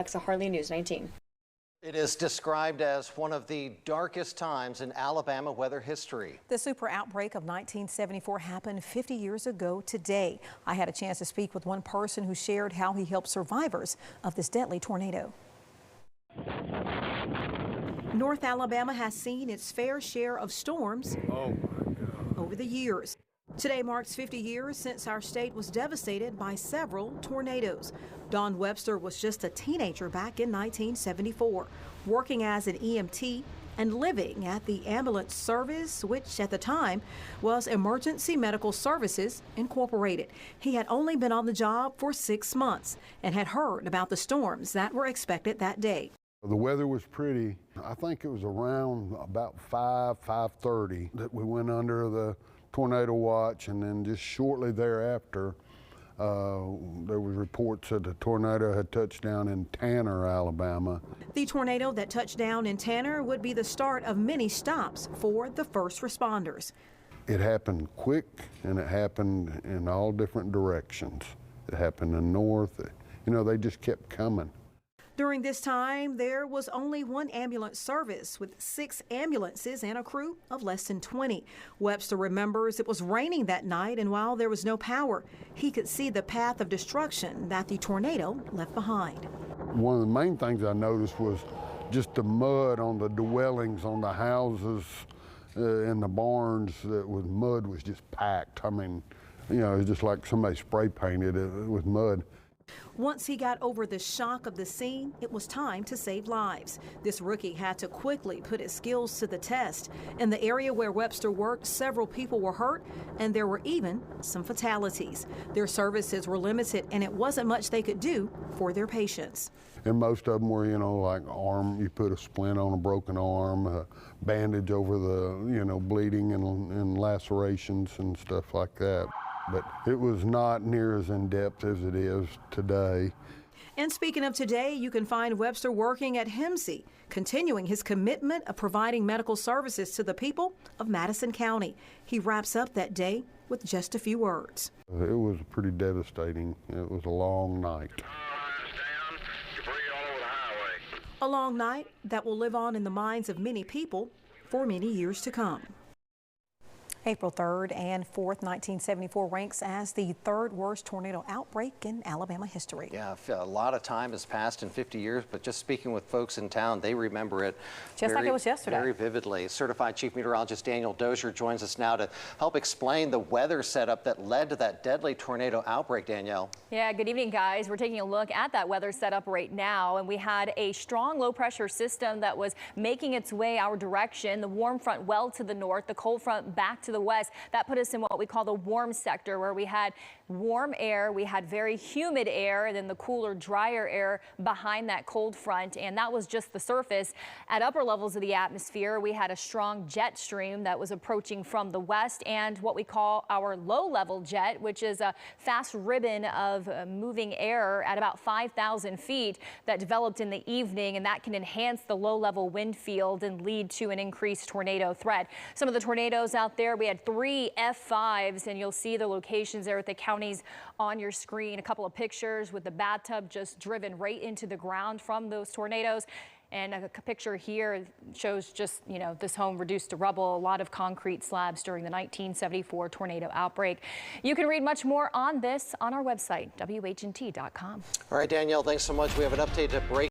Harley News 19. It is described as one of the darkest times in Alabama weather history. The super outbreak of 1974 happened 50 years ago today. I had a chance to speak with one person who shared how he helped survivors of this deadly tornado. North Alabama has seen its fair share of storms over the years. Today marks 50 years since our state was devastated by several tornadoes. Don Webster was just a teenager back in 1974, working as an EMT and living at the ambulance service, which at the time was Emergency Medical Services Incorporated. He had only been on the job for 6 months and had heard about the storms that were expected that day. The weather was pretty. I think it was around about 5:30 that we went under the tornado watch, and then just shortly thereafter, there was reports that the tornado had touched down in Tanner, Alabama. The tornado that touched down in Tanner would be the start of many stops for the first responders. It happened quick, and it happened in all different directions. It happened in the north. You know, they just kept coming. During this time, there was only one ambulance service with 6 ambulances and a crew of less than 20. Webster remembers it was raining that night, and while there was no power, he could see the path of destruction that the tornado left behind. One of the main things I noticed was just the mud on the dwellings, on the houses, and the barns. Mud was just packed. I mean, you know, it was just like somebody spray painted it with mud. Once he got over the shock of the scene, it was time to save lives. This rookie had to quickly put his skills to the test. In the area where Webster worked, several people were hurt, and there were even some fatalities. Their services were limited, and it wasn't much they could do for their patients. And most of them were, you know, like you put a splint on a broken arm, a bandage over the, you know, bleeding and lacerations and stuff like that. But it was not near as in-depth as it is today. And speaking of today, you can find Webster working at HEMC, continuing his commitment of providing medical services to the people of Madison County. He wraps up that day with just a few words. It was pretty devastating. It was a long night. A long night that will live on in the minds of many people for many years to come. April 3rd and 4th, 1974 ranks as the 3rd worst tornado outbreak in Alabama history. Yeah, a lot of time has passed in 50 years, but just speaking with folks in town, they remember it just like it was yesterday. Very vividly. Certified Chief Meteorologist Daniel Dozier joins us now to help explain the weather setup that led to that deadly tornado outbreak. Danielle. Yeah, good evening, guys. We're taking a look at that weather setup right now, and we had a strong low pressure system that was making its way our direction. The warm front well to the north, the cold front back to the west. That put us in what we call the warm sector, where we had warm air, we had very humid air, and then the cooler, drier air behind that cold front, and that was just the surface. At upper levels of the atmosphere, we had a strong jet stream that was approaching from the west, and what we call our low-level jet, which is a fast ribbon of moving air at about 5,000 feet that developed in the evening, and that can enhance the low-level wind field and lead to an increased tornado threat. Some of the tornadoes out there, we had 3 F5s, and you'll see the locations there at the counties on your screen. A couple of pictures with the bathtub just driven right into the ground from those tornadoes. And a picture here shows just, you know, this home reduced to rubble, a lot of concrete slabs during the 1974 tornado outbreak. You can read much more on this on our website, WHNT.com. All right, Danielle, thanks so much. We have an update to break.